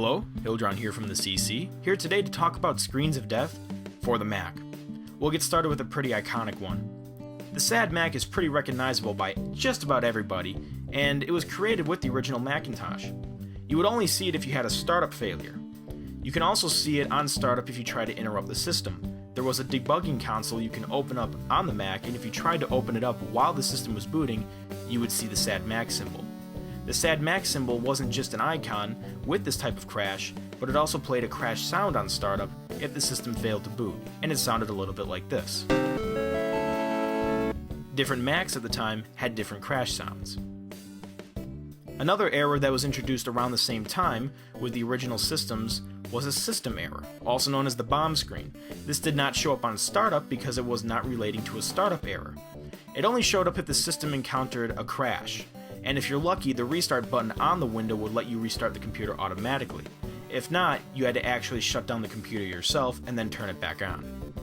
Hello, Hildron here from the CC, here today to talk about screens of death for the Mac. We'll get started with a pretty iconic one. The sad Mac is pretty recognizable by just about everybody, and it was created with the original Macintosh. You would only see it if you had a startup failure. You can also see it on startup if you try to interrupt the system. There was a debugging console you can open up on the Mac, and if you tried to open it up while the system was booting, you would see the sad Mac symbol. The sad Mac symbol wasn't just an icon with this type of crash, but it also played a crash sound on startup if the system failed to boot, and it sounded a little bit like this. Different Macs at the time had different crash sounds. Another error that was introduced around the same time with the original systems was a system error, also known as the bomb screen. This did not show up on startup because it was not relating to a startup error. It only showed up if the system encountered a crash, and if you're lucky, the restart button on the window would let you restart the computer automatically. If not, you had to actually shut down the computer yourself and then turn it back on.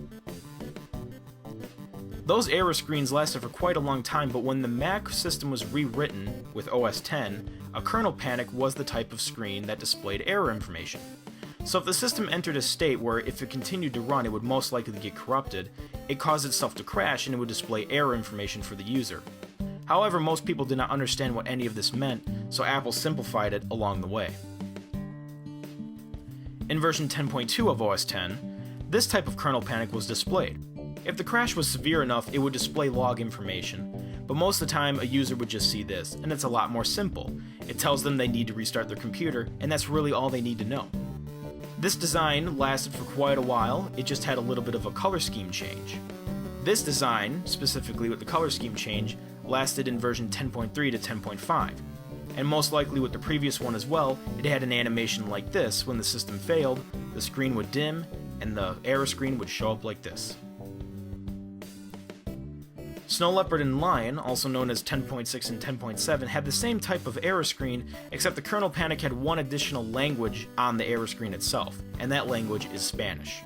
Those error screens lasted for quite a long time, but when the Mac system was rewritten with OS X, a kernel panic was the type of screen that displayed error information. So if the system entered a state where if it continued to run it would most likely get corrupted, it caused itself to crash and it would display error information for the user. However, most people did not understand what any of this meant, so Apple simplified it along the way. In version 10.2 of OS X, this type of kernel panic was displayed. If the crash was severe enough, it would display log information, but most of the time a user would just see this, and it's a lot more simple. It tells them they need to restart their computer, and that's really all they need to know. This design lasted for quite a while, it just had a little bit of a color scheme change. This design, specifically with the color scheme change, lasted in version 10.3 to 10.5, and most likely with the previous one as well, it had an animation like this. When the system failed, the screen would dim, and the error screen would show up like this. Snow Leopard and Lion, also known as 10.6 and 10.7, had the same type of error screen, except the kernel panic had one additional language on the error screen itself, and that language is Spanish.